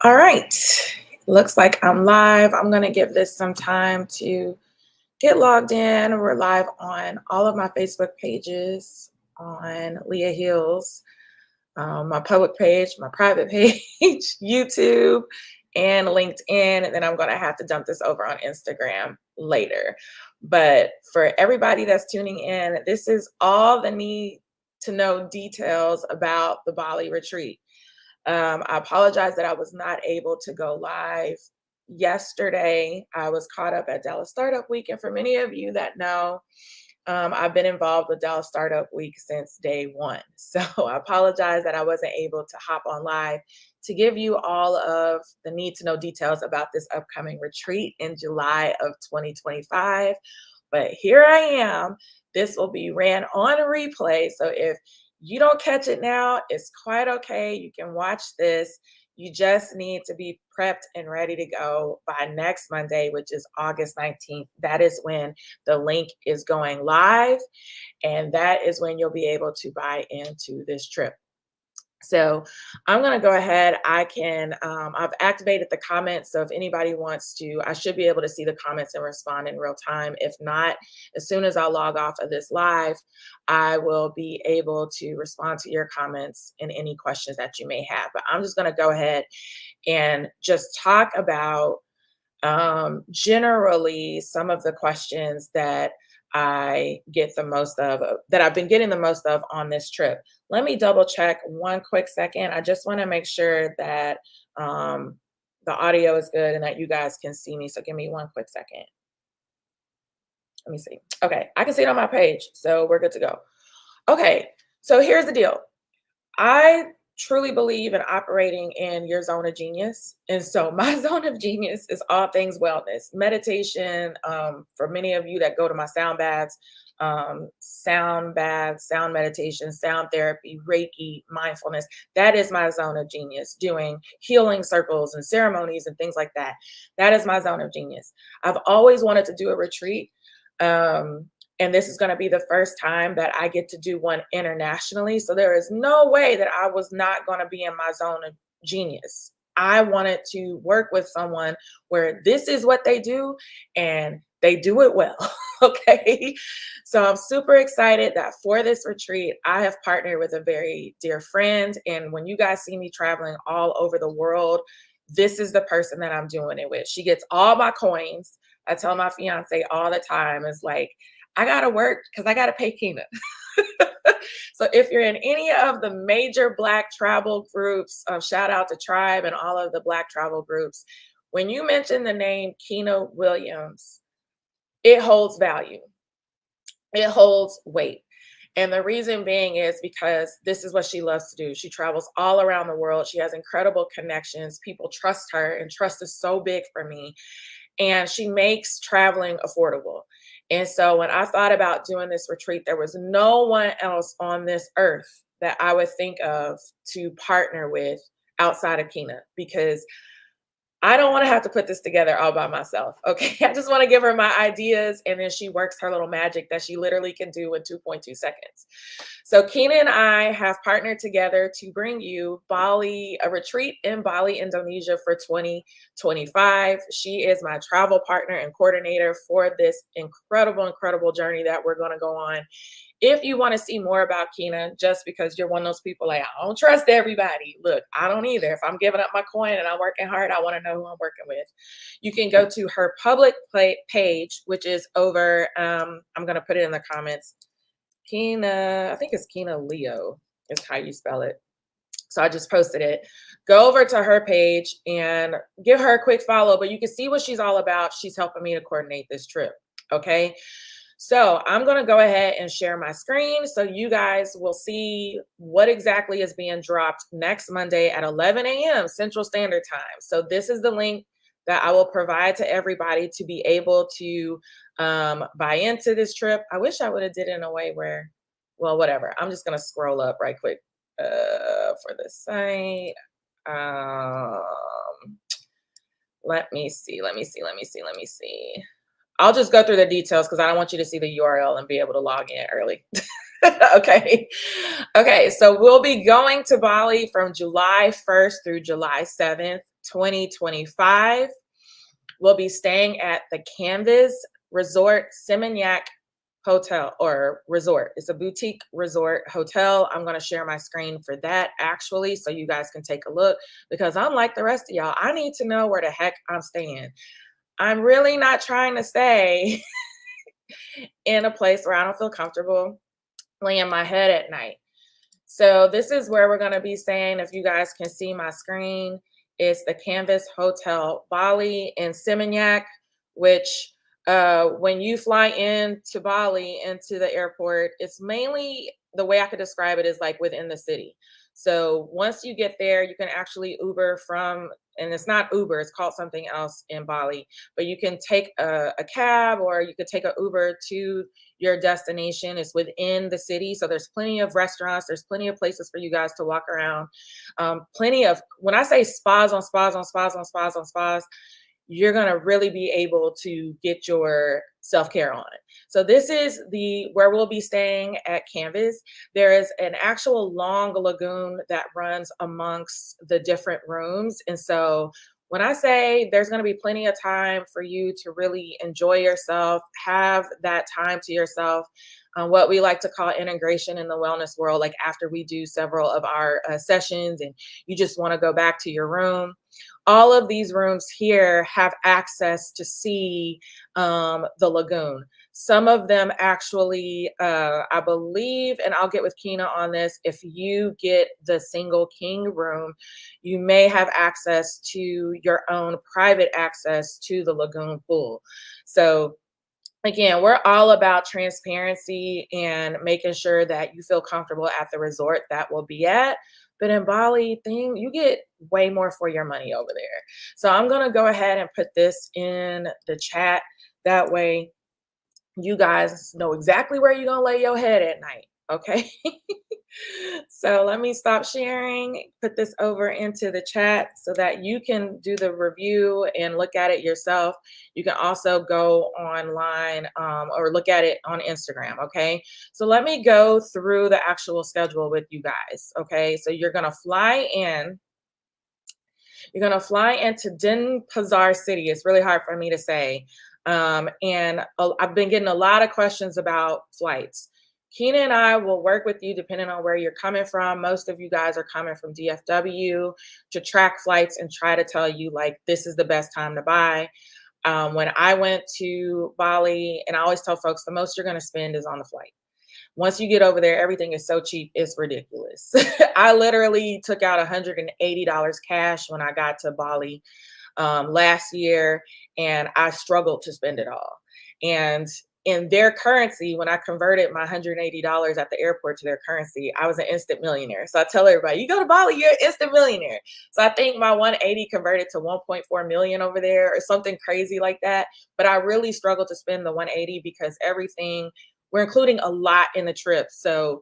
All right. Looks like I'm live. I'm going to give this some time to get logged in. We're live on all of my Facebook pages, on Leah Hills, my public page, my private page, YouTube, and LinkedIn. And then I'm going to have to dump this over on Instagram later. But for everybody that's tuning in, this is all the need to know details about the Bali retreat. I apologize that I was not able to go live yesterday. I was caught up at Dallas Startup Week. And for many of you that know, I've been involved with Dallas Startup Week since day one. So I apologize that I wasn't able to hop on live to give you all of the need to know details about this upcoming retreat in July of 2025. But here I am. This will be ran on a replay. So if you don't catch it now, it's quite okay. You can watch this. You just need to be prepped and ready to go by next Monday, which is August 19th. That is when the link is going live, and that is when you'll be able to buy into this trip. So I'm going to go ahead. I've activated the comments. So if anybody wants to, I should be able to see the comments and respond in real time. If not, as soon as I log off of this live, I will be able to respond to your comments and any questions that you may have. But I'm just going to go ahead and just talk about generally some of the questions that I get the most of, that I've been getting the most of on this trip. Let me double check one quick second. I just want to make sure that the audio is good and that you guys can see me. So give me one quick second. Let me see. Okay, I can see it on my page. So we're good to go. Okay, so here's the deal. I truly believe in operating in your zone of genius. And so my zone of genius is all things wellness, meditation. For many of you that go to my sound baths, sound meditation, sound therapy, Reiki, mindfulness, that is my zone of genius. Doing healing circles and ceremonies and things like that. That is my zone of genius. I've always wanted to do a retreat. And this is going to be the first time that I get to do one internationally. So there is no way that I was not going to be in my zone of genius. I wanted to work with someone where this is what they do and they do it well. Okay. So I'm super excited that for this retreat, I have partnered with a very dear friend. And when you guys see me traveling all over the world, this is the person that I'm doing it with. She gets all my coins. I tell my fiance all the time, it's like, I got to work because I got to pay Kina. So if you're in any of the major Black travel groups, shout out to Tribe and all of the Black travel groups, when you mention the name Kina Williams, it holds value. It holds weight. And the reason being is because this is what she loves to do. She travels all around the world. She has incredible connections. People trust her, and trust is so big for me. And she makes traveling affordable. And so when I thought about doing this retreat, there was no one else on this earth that I would think of to partner with outside of Kina, because I don't want to have to put this together all by myself. Okay. I just want to give her my ideas, and then she works her little magic that she literally can do in 2.2 seconds. So Kina and I have partnered together to bring you Bali, a retreat in Bali, Indonesia for 2025. She is my travel partner and coordinator for this incredible journey that we're going to go on. If you want to see more about Kina, just because you're one of those people like, I don't trust everybody. Look, I don't either. If I'm giving up my coin and I'm working hard, I want to know who I'm working with. You can go to her public page, which is over, I'm going to put it in the comments. Kina, I think it's Kina Leo is how you spell it. So I just posted it. Go over to her page and give her a quick follow, but you can see what she's all about. She's helping me to coordinate this trip. Okay. So I'm going to go ahead and share my screen so you guys will see what exactly is being dropped next Monday at 11 a.m. Central Standard Time. So this is the link that I will provide to everybody to be able to buy into this trip. I wish I would have did it in a way where, well, whatever. I'm just going to scroll up right quick for the site. Let me see. I'll just go through the details because I don't want you to see the URL and be able to log in early. Okay. Okay. So we'll be going to Bali from July 1st through July 7th. 2025. We'll be staying at the Canvas Resort Seminyak Hotel or resort. It's a boutique resort hotel. I'm going to share my screen for that actually, so you guys can take a look because unlike the rest of y'all, I need to know where the heck I'm staying. I'm really not trying to stay in a place where I don't feel comfortable laying my head at night. So this is where we're going to be staying. If you guys can see my screen, it's the Canvas Hotel Bali in Seminyak, which when you fly into Bali into the airport, it's mainly the way I could describe it is like within the city. So once you get there, you can actually Uber from, and it's not Uber, it's called something else in Bali, but you can take a cab or you could take an Uber to your destination. Is within the city. So there's plenty of restaurants, there's plenty of places for you guys to walk around. Plenty of, when I say spas on spas on spas on spas on spas, you're going to really be able to get your self-care on. So this is the where we'll be staying at Canvas. There is an actual long lagoon that runs amongst the different rooms. And so when I say there's going to be plenty of time for you to really enjoy yourself, have that time to yourself, what we like to call integration in the wellness world, like after we do several of our sessions and you just want to go back to your room, all of these rooms here have access to see the lagoon. Some of them actually, I believe, and I'll get with Kina on this, if you get the single king room, you may have access to your own private access to the lagoon pool. So again, we're all about transparency and making sure that you feel comfortable at the resort that we'll be at. But in Bali, you get way more for your money over there. So I'm going to go ahead and put this in the chat. That way you guys know exactly where you're going to lay your head at night. Okay. So let me stop sharing, put this over into the chat so that you can do the review and look at it yourself. You can also go online or look at it on Instagram. Okay. So let me go through the actual schedule with you guys. Okay. So you're going to fly in. You're going to fly into Denpasar City. It's really hard for me to say. And I've been getting a lot of questions about flights. Keena and I will work with you depending on where you're coming from. Most of you guys are coming from DFW to track flights and try to tell you like this is the best time to buy. When I went to Bali, and I always tell folks the most you're going to spend is on the flight. Once you get over there, everything is so cheap, it's ridiculous. I literally took out $180 cash when I got to Bali last year, and I struggled to spend it all. And in their currency, when I converted my $180 at the airport to their currency, I was an instant millionaire. So I tell everybody, you go to Bali, you're an instant millionaire. So I think my 180 converted to 1.4 million over there or something crazy like that. But I really struggled to spend the 180 because everything, we're including a lot in the trip. So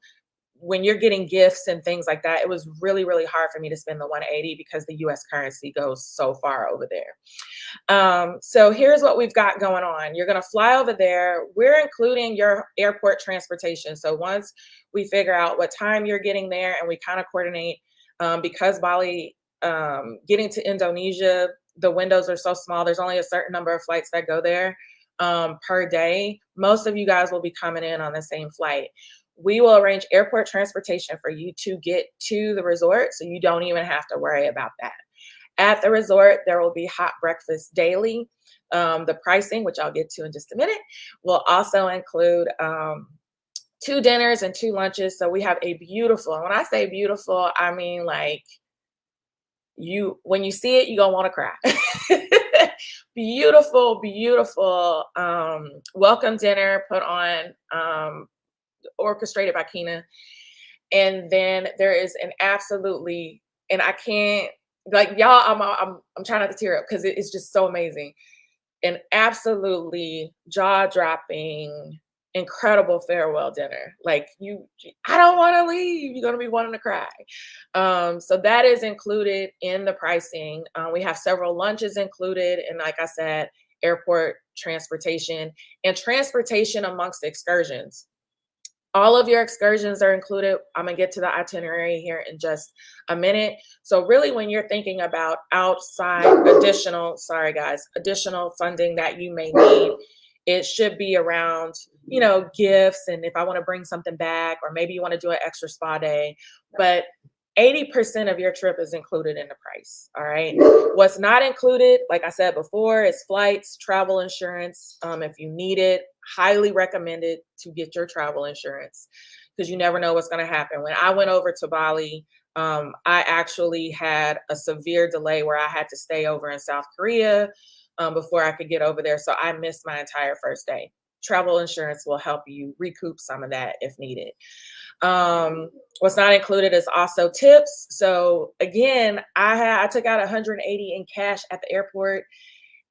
when you're getting gifts and things like that, it was really, really hard for me to spend the 180 because the US currency goes so far over there. So here's what we've got going on. You're going to fly over there. We're including your airport transportation. So once we figure out what time you're getting there and we kind of coordinate, because Bali, getting to Indonesia, the windows are so small. There's only a certain number of flights that go there per day. Most of you guys will be coming in on the same flight. We will arrange airport transportation for you to get to the resort, so you don't even have to worry about that. At the resort, there will be hot breakfast daily. The pricing, which I'll get to in just a minute, will also include 2 dinners and 2 lunches. So we have a beautiful, and when I say beautiful, I mean like when you see it, you're gonna want to cry. Beautiful, beautiful welcome dinner put on, orchestrated by Kina. And then there is an absolutely, and I can't, like y'all, I'm trying not to tear up because it's just so amazing. An absolutely jaw-dropping, incredible farewell dinner. Like I don't want to leave. You're gonna be wanting to cry. So that is included in the pricing. We have several lunches included, and like I said, airport transportation and transportation amongst excursions. All of your excursions are included. I'm gonna get to the itinerary here in just a minute. So really when you're thinking about outside additional, sorry guys, additional funding that you may need, it should be around, gifts and if I want to bring something back, or maybe you want to do an extra spa day. But 80% of your trip is included in the price. All right. What's not included, like I said before, is flights, travel insurance. If you need it, highly recommended to get your travel insurance because you never know what's going to happen. When I went over to Bali, I actually had a severe delay where I had to stay over in South Korea before I could get over there. So I missed my entire first day. Travel insurance will help you recoup some of that if needed. What's not included is also tips. So again, I took out 180 in cash at the airport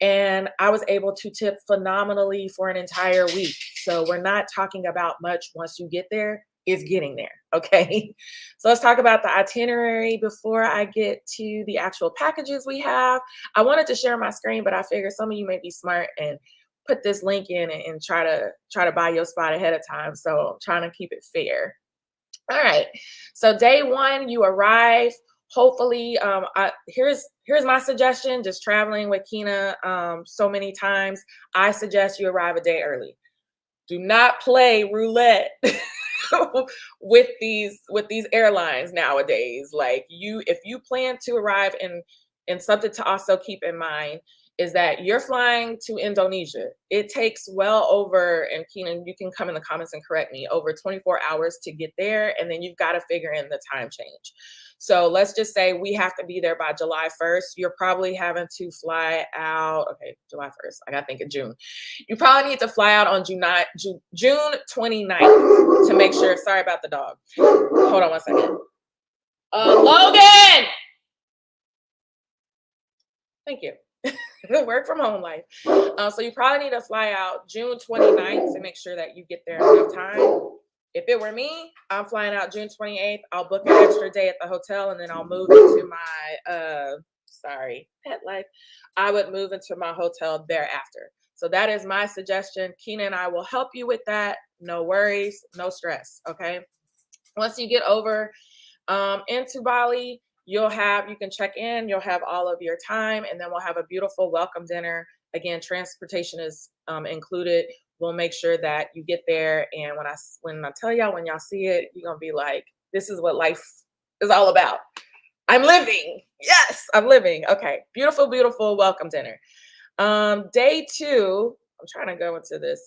and I was able to tip phenomenally for an entire week. So we're not talking about much once you get there, it's getting there. Okay. So let's talk about the itinerary before I get to the actual packages we have. I wanted to share my screen, but I figured some of you may be smart and put this link in and try to buy your spot ahead of time. So I'm trying to keep it fair. All right. So day one, you arrive. Hopefully, here's my suggestion. Just traveling with Kina so many times, I suggest you arrive a day early. Do not play roulette with these airlines nowadays. Like if you plan to arrive and something to also keep in mind is that you're flying to Indonesia. It takes well over, and Keenan, you can come in the comments and correct me, over 24 hours to get there. And then you've got to figure in the time change. So let's just say we have to be there by July 1st. You're probably having to fly out. Okay, July 1st. I got to think of June. You probably need to fly out on June 29th to make sure. Sorry about the dog. Hold on one second. Logan! Thank you. Work from home life. So you probably need to fly out June 29th to make sure that you get there in enough time. If it were me, I'm flying out June 28th. I'll book an extra day at the hotel and then I'll move into my pet life. I would move into my hotel thereafter. So that is my suggestion. Keena and I will help you with that. No worries, no stress. Okay. Once you get over into Bali, you can check in, you'll have all of your time, and then we'll have a beautiful welcome dinner. Again, transportation is included. We'll make sure that you get there, and when I tell y'all, when y'all see it, you're gonna be like, this is what life is all about. I'm living. Yes, I'm living. Okay, beautiful, beautiful welcome dinner. Day two, I'm trying to go into this.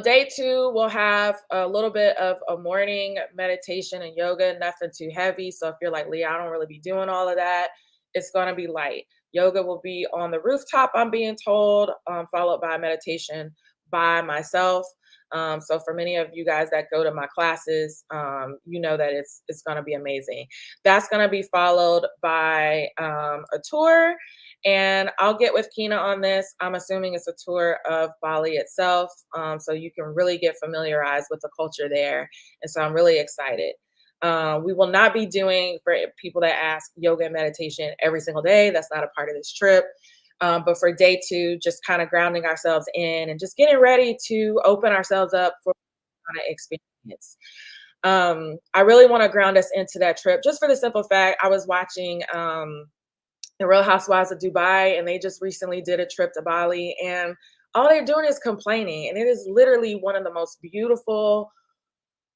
Day two, we'll have a little bit of a morning meditation and yoga, nothing too heavy. So if you're like, Leah, I don't really be doing all of that, it's going to be light. Yoga will be on the rooftop, I'm being told, followed by meditation by myself. So for many of you guys that go to my classes, you know that it's going to be amazing. That's going to be followed by a tour. And I'll get with Kina on this. I'm assuming it's a tour of Bali itself. So you can really get familiarized with the culture there. And so I'm really excited. We will not be doing, for people that ask, yoga and meditation every single day. That's not a part of this trip. But for day two, just kind of grounding ourselves in and just getting ready to open ourselves up for kind of experience. I really want to ground us into that trip just for the simple fact I was watching the Real Housewives of Dubai, and they just recently did a trip to Bali, and all they're doing is complaining. And it is literally one of the most beautiful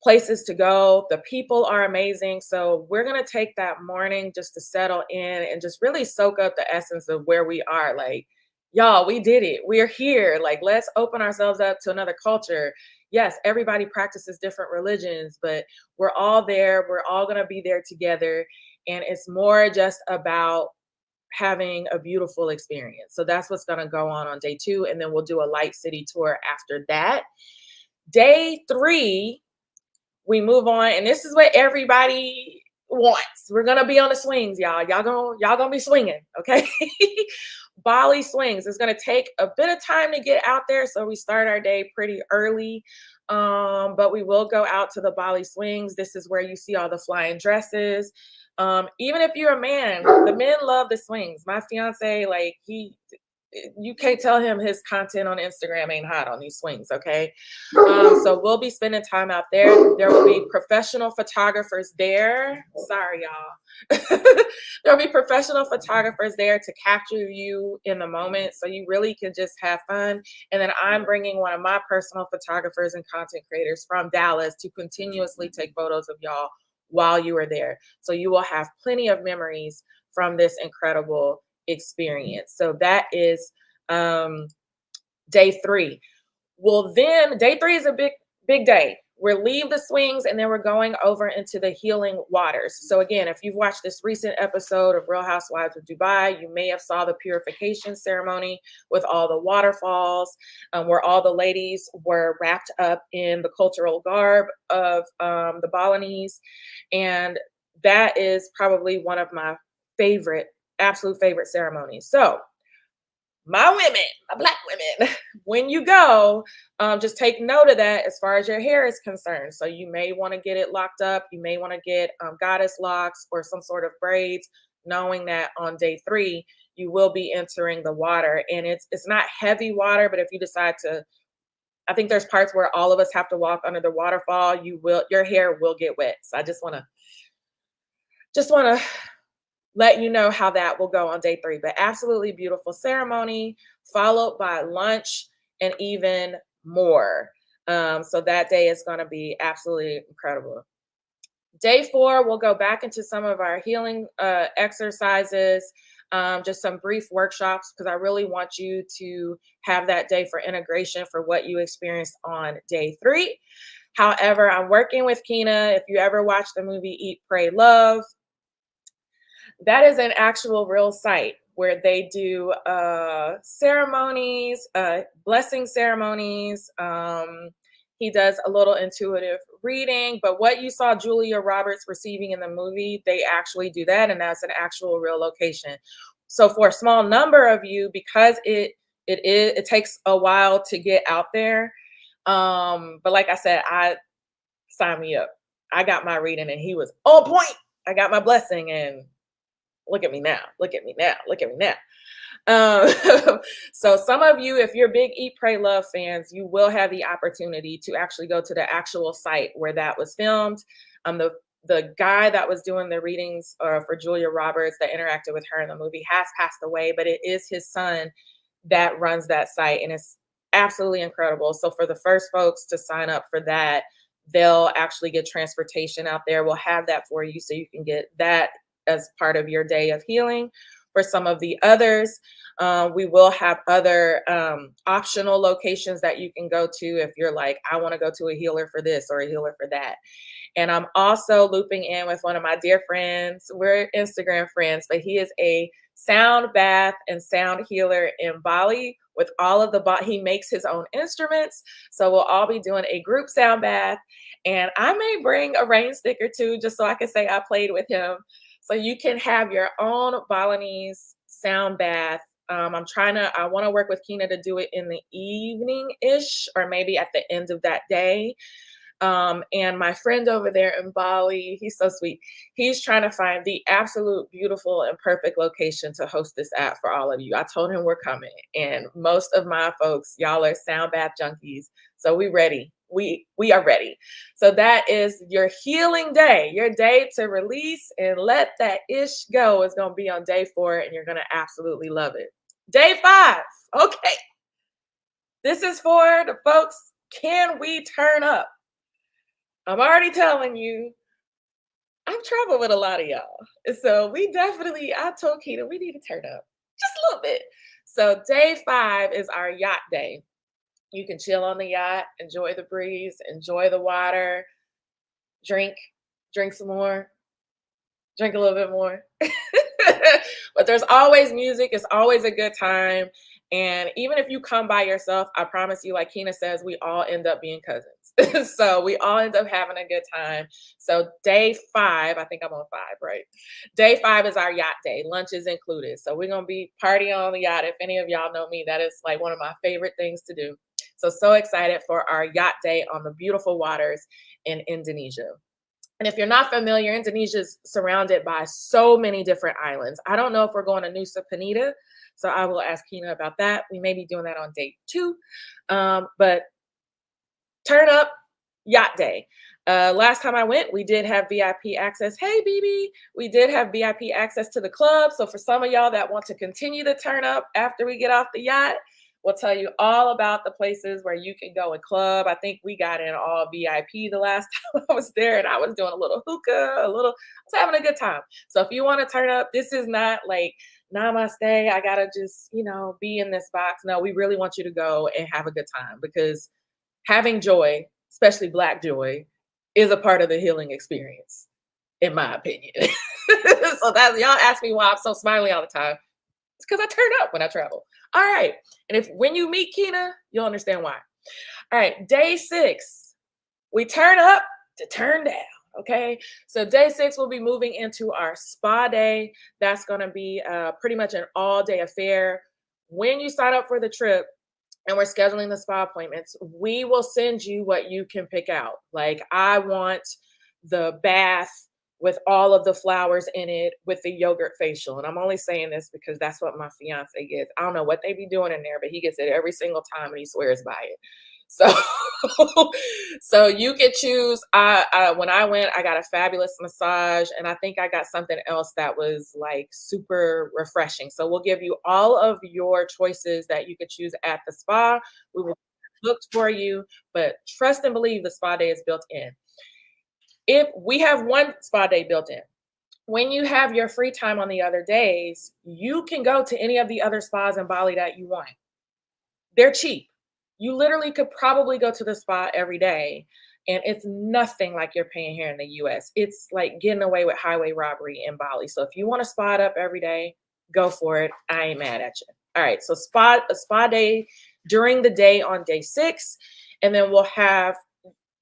places to go. The people are amazing. So we're going to take that morning just to settle in and just really soak up the essence of where we are. Like, y'all, we did it. We're here. Like, let's open ourselves up to another culture. Yes, everybody practices different religions, but we're all there. We're all going to be there together. And it's more just about having a beautiful experience. So that's what's going to go on day two. And then we'll do a light city tour after that. Day three, we move on. And this is what everybody wants. We're going to be on the swings, y'all. Y'all gonna be swinging. Okay. Bali swings. It's going to take a bit of time to get out there. So we start our day pretty early. But we will go out to the Bali swings. This is where you see all the flying dresses. Even if you're a man, the men love the swings. My fiance, like you can't tell him his content on Instagram ain't hot on these swings, okay? So we'll be spending time out there. There will be professional photographers there. Sorry, y'all. There'll be professional photographers there to capture you in the moment so you really can just have fun. And then I'm bringing one of my personal photographers and content creators from Dallas to continuously take photos of y'all while you are there. So you will have plenty of memories from this incredible experience. So that is um, day 3. Well, then day 3 is a big day. We'll leave the swings and then we're going over into the healing waters. So again, if you've watched this recent episode of Real Housewives of Dubai, you may have saw the purification ceremony with all the waterfalls, where all the ladies were wrapped up in the cultural garb of the Balinese. And that is probably one of my absolute favorite ceremonies. So my women, my black women, when you go, just take note of that as far as your hair is concerned. So you may want to get it locked up. You may want to get goddess locks or some sort of braids, knowing that on day 3 you will be entering the water, and it's not heavy water. But if you decide to, I think there's parts where all of us have to walk under the waterfall. Your hair will get wet. So I just want to let you know how that will go on day 3. But absolutely beautiful ceremony, followed by lunch and even more. So that day is going to be absolutely incredible. Day 4, we'll go back into some of our healing exercises, just some brief workshops, because I really want you to have that day for integration for what you experienced on day 3. However, I'm working with Kina. If you ever watch the movie Eat, Pray, Love, that is an actual real site where they do ceremonies, blessing ceremonies. He does a little intuitive reading, but what you saw Julia Roberts receiving in the movie, they actually do that, and that's an actual real location. So for a small number of you, because it takes a while to get out there. But like I said, sign me up. I got my reading and he was on point. I got my blessing, and look at me now. Look at me now. Look at me now. So some of you, if you're big Eat, Pray, Love fans, you will have the opportunity to actually go to the actual site where that was filmed. The guy that was doing the readings for Julia Roberts that interacted with her in the movie has passed away, but it is his son that runs that site, and it's absolutely incredible. So for the first folks to sign up for that, they'll actually get transportation out there. We'll have that for you so you can get that as part of your day of healing. For some of the others, we will have other optional locations that you can go to if you're like, I want to go to a healer for this or a healer for that. And I'm also looping in with one of my dear friends. We're Instagram friends, but he is a sound bath and sound healer in Bali with all of he makes his own instruments. So we'll all be doing a group sound bath. And I may bring a rain sticker too, just so I can say I played with him. So you can have your own Balinese sound bath. I want to work with Kina to do it in the evening-ish or maybe at the end of that day. And my friend over there in Bali, he's so sweet. He's trying to find the absolute beautiful and perfect location to host this at for all of you. I told him we're coming, and most of my folks, y'all are sound bath junkies. So we ready. We are ready. So that is your healing day. Your day to release and let that ish go is going to be on day 4, and you're going to absolutely love it. Day 5. Okay. This is for the folks. Can we turn up? I'm already telling you, I've traveled with a lot of y'all. So I told Keita, we need to turn up just a little bit. So day 5 is our yacht day. You can chill on the yacht, enjoy the breeze, enjoy the water, drink some more, drink a little bit more. But there's always music. It's always a good time. And even if you come by yourself, I promise you, like Kina says, we all end up being cousins. So we all end up having a good time. So day 5, I think I'm on 5, right? Day 5 is our yacht day. Lunch is included. So we're going to be partying on the yacht. If any of y'all know me, that is like one of my favorite things to do. So excited for our yacht day on the beautiful waters in Indonesia. And if you're not familiar, Indonesia's surrounded by so many different islands. I don't know if we're going to Nusa Penida, so I will ask Kina about that. We may be doing that on day 2. But turn up yacht day. Last time I went, we did have VIP access. Hey, BB, we did have VIP access to the club. So for some of y'all that want to continue to turn up after we get off the yacht, we'll tell you all about the places where you can go and club. I think we got in all VIP the last time I was there, and I was doing a little hookah, I was having a good time. So if you want to turn up, this is not like namaste, I gotta just, be in this box. No, we really want you to go and have a good time, because having joy, especially Black joy, is a part of the healing experience, in my opinion. So that y'all ask me why I'm so smiley all the time. It's because I turn up when I travel. All right. And if when you meet Kina, you'll understand why. All right. Day 6, we turn up to turn down. Okay. So day 6, we'll be moving into our spa day. That's going to be pretty much an all day affair. When you sign up for the trip, and we're scheduling the spa appointments, we will send you what you can pick out. Like, I want the bath with all of the flowers in it with the yogurt facial. And I'm only saying this because that's what my fiance gets. I don't know what they be doing in there, but he gets it every single time and he swears by it. So, so you can choose. When I went, I got a fabulous massage, and I think I got something else that was like super refreshing. So we'll give you all of your choices that you could choose at the spa. We will look for you, but trust and believe the spa day is built in. If we have one spa day built in, when you have your free time on the other days, you can go to any of the other spas in Bali that you want. They're cheap. You literally could probably go to the spa every day, and it's nothing like you're paying here in the US. It's like getting away with highway robbery in Bali. So if you want to spot up every day, go for it. I ain't mad at you. All right. So a spa day during the day on day 6. And then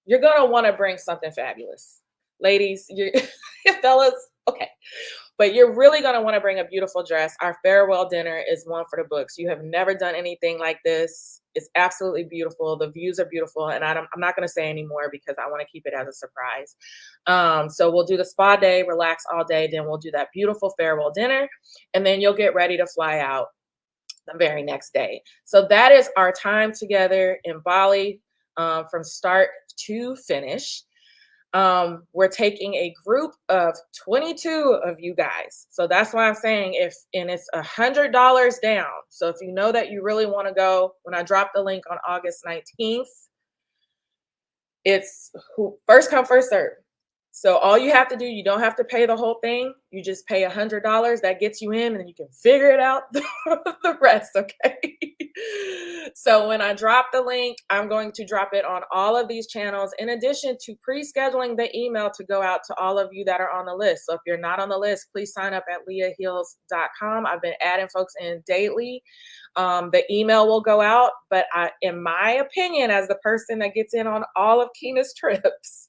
you're going to want to bring something fabulous. Ladies, fellas, okay. But you're really going to want to bring a beautiful dress. Our farewell dinner is one for the books. You have never done anything like this. It's absolutely beautiful. The views are beautiful. And I'm not going to say anymore because I want to keep it as a surprise. So we'll do the spa day, relax all day. Then we'll do that beautiful farewell dinner. And then you'll get ready to fly out the very next day. So that is our time together in Bali, from start to finish. We're taking a group of 22 of you guys. So that's why I'm saying and it's $100 down. So if you know that you really want to go, when I drop the link on August 19th, it's first come, first serve. So all you have to do, you don't have to pay the whole thing. You just pay $100. That gets you in, and then you can figure it out the rest. Okay. So when I drop the link, I'm going to drop it on all of these channels, in addition to pre-scheduling the email to go out to all of you that are on the list. So if you're not on the list, please sign up at leahheals.com. I've been adding folks in daily. The email will go out, but in my opinion, as the person that gets in on all of Kina's trips,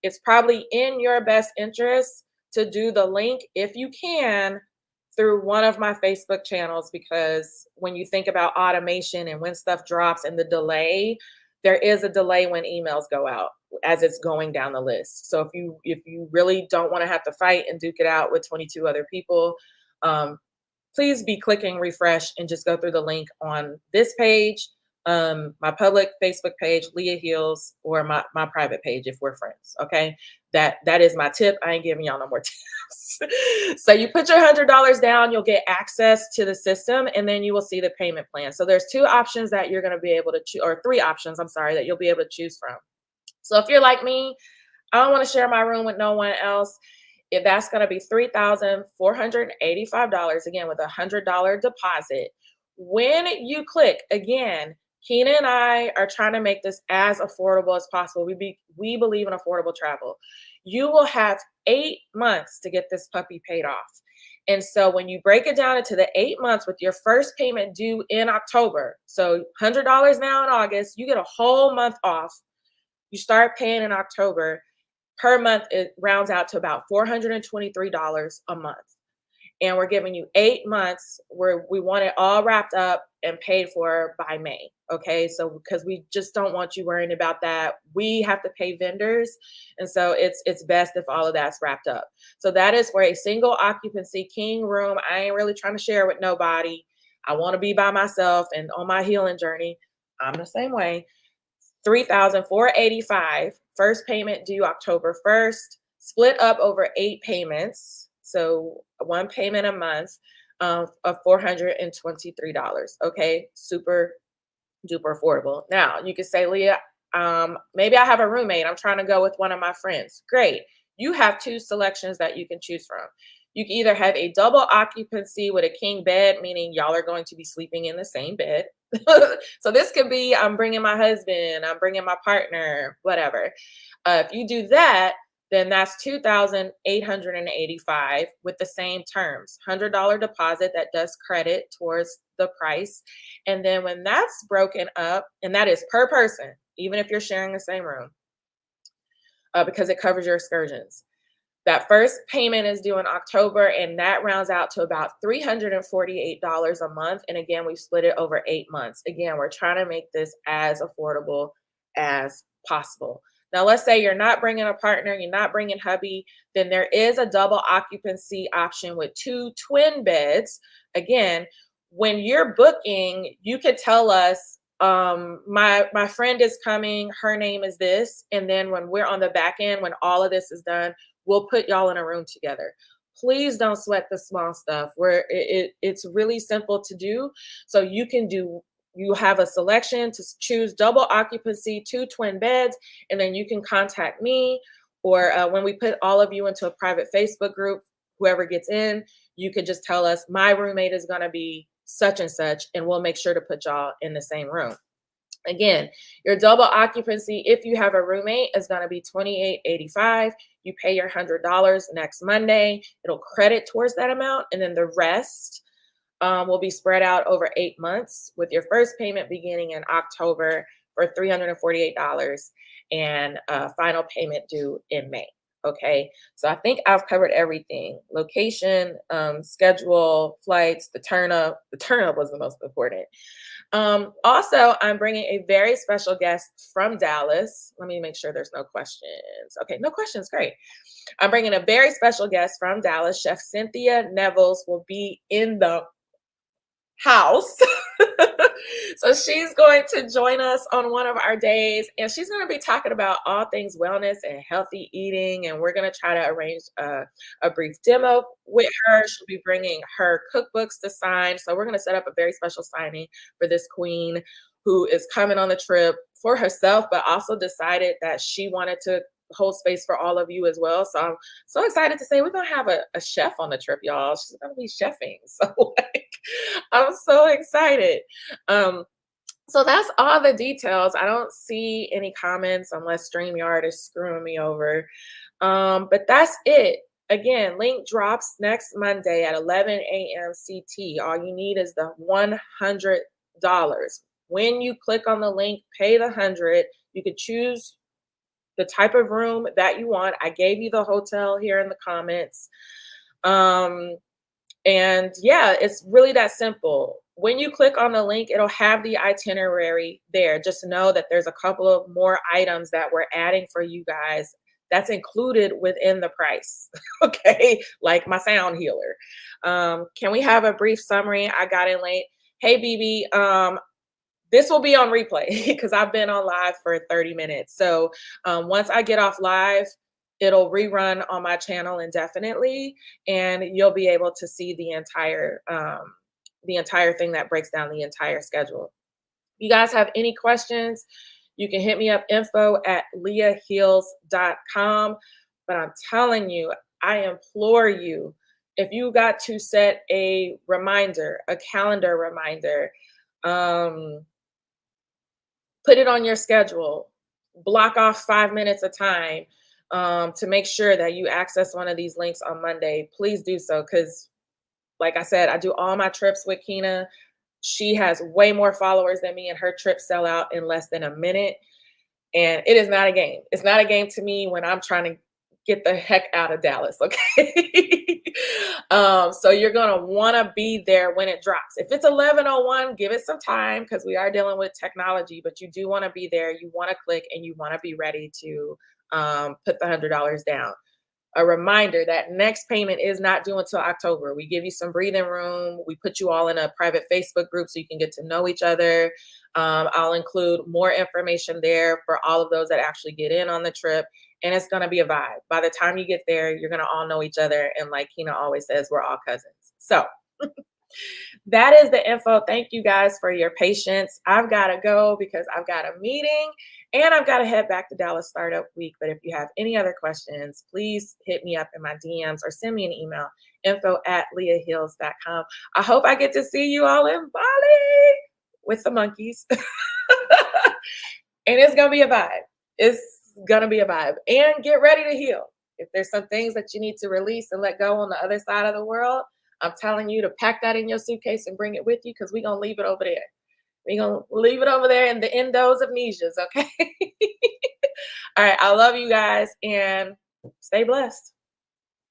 it's probably in your best interest to do the link, if you can, through one of my Facebook channels, because when you think about automation and when stuff drops and the delay, there is a delay when emails go out as it's going down the list. So if you really don't want to have to fight and duke it out with 22 other people, please be clicking refresh and just go through the link on this page, my public Facebook page, Leah Heals, or my private page if we're friends. Okay. That is my tip. I ain't giving y'all no more tips. So you put your $100 down, you'll get access to the system, and then you will see the payment plan. So there's 2 options that you're going to be able to choose, or 3 options, I'm sorry, that you'll be able to choose from. So if you're like me, I don't want to share my room with no one else. If that's going to be $3,485, again, with a $100 deposit. When you click, again, Kina and I are trying to make this as affordable as possible. We believe in affordable travel. You will have 8 months to get this puppy paid off. And so when you break it down into the 8 months with your first payment due in October, so $100 now in August, you get a whole month off. You start paying in October. Per month, it rounds out to about $423 a month. And we're giving you 8 months where we want it all wrapped up and paid for by May. Okay. So because we just don't want you worrying about that. We have to pay vendors. And so it's best if all of that's wrapped up. So that is for a single occupancy king room. I ain't really trying to share with nobody. I want to be by myself and on my healing journey. I'm the same way. 3,485. First payment due October 1st, split up over 8 payments. So one payment a month of $423. Okay, super duper affordable. Now you could say, Leah, maybe I have a roommate. I'm trying to go with one of my friends. Great. You have two selections that you can choose from. You can either have a double occupancy with a king bed, meaning y'all are going to be sleeping in the same bed. So this could be I'm bringing my husband, I'm bringing my partner, whatever. If you do that, then that's 2,885 with the same terms. $100 deposit that does credit towards the price. And then when that's broken up, and that is per person, even if you're sharing the same room, because it covers your excursions. That first payment is due in October, and that rounds out to about $348 a month. And again, we split it over 8 months. Again, we're trying to make this as affordable as possible. Now, let's say you're not bringing a partner, you're not bringing hubby, then there is a double occupancy option with two twin beds. Again, when you're booking, you could tell us, my friend is coming, her name is this, and then when we're on the back end, when all of this is done, we'll put y'all in a room together. Please don't sweat the small stuff where it's really simple to do. So you have a selection to choose double occupancy, two twin beds, and then you can contact me. Or when we put all of you into a private Facebook group, whoever gets in, you could just tell us, my roommate is going to be such and such, and we'll make sure to put y'all in the same room. Again, your double occupancy, if you have a roommate, is going to be $28.85. You pay your $100 next Monday. It'll credit towards that amount, and then the rest will be spread out over 8 months, with your first payment beginning in October for $348 and final payment due in May. Okay, so I think I've covered everything: location, schedule, flights, the turn up. The turn up was the most important. Also, I'm bringing a very special guest from Dallas. Let me make sure there's no questions. Okay, no questions. Great. I'm bringing a very special guest from Dallas. Chef Cynthia Nevels will be in the house. So she's going to join us on one of our days, and she's going to be talking about all things wellness and healthy eating. And we're going to try to arrange a brief demo with her. She'll be bringing her cookbooks to sign. So we're going to set up a very special signing for this queen who is coming on the trip for herself, but also decided that she wanted to hold space for all of you as well. So I'm so excited to say we're gonna have a chef on the trip, y'all. She's gonna be chefing. So like, I'm so excited. So that's all the details. I don't see any comments unless StreamYard is screwing me over. But that's it. Again, link drops next Monday at 11 a.m. CT. All you need is the $100. When you click on the link, pay the 100. You could choose the type of room that you want. I gave you the hotel here in the comments. And yeah, it's really that simple. When you click on the link, it'll have the itinerary there. Just know that there's a couple of more items that we're adding for you guys that's included within the price. Okay, like my sound healer. Can we have a brief summary? I got in late. Hey, BB, this will be on replay because I've been on live for 30 minutes. So once I get off live, it'll rerun on my channel indefinitely, and you'll be able to see the entire thing that breaks down the entire schedule. If you guys have any questions, you can hit me up, info@leahheals.com. But I'm telling you, I implore you, if you got to set a reminder, a calendar reminder, put it on your schedule, block off 5 minutes of time to make sure that you access one of these links on Monday. Please do so, because like I said, I do all my trips with Kina. She has way more followers than me, and her trips sell out in less than a minute. And it is not a game. It's not a game to me when I'm trying to get the heck out of Dallas, okay? So you're gonna wanna be there when it drops. If it's 11:01, give it some time because we are dealing with technology, but you do wanna be there, you wanna click, and you wanna be ready to put the $100 down. A reminder that next payment is not due until October. We give you some breathing room. We put you all in a private Facebook group so you can get to know each other. I'll include more information there for all of those that actually get in on the trip. And it's going to be a vibe. By the time you get there, you're going to all know each other. And like Kina always says, we're all cousins. So that is the info. Thank you guys for your patience. I've got to go because I've got a meeting and I've got to head back to Dallas Startup Week. But if you have any other questions, please hit me up in my DMs or send me an email, info@leahhills.com. I hope I get to see you all in Bali with the monkeys. And it's going to be a vibe. It's going to be a vibe. And get ready to heal. If there's some things that you need to release and let go on the other side of the world, I'm telling you to pack that in your suitcase and bring it with you because we're going to leave it over there. We're going to leave it over there in the endos of Nesias, okay? All right. I love you guys and stay blessed.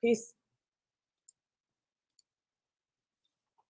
Peace.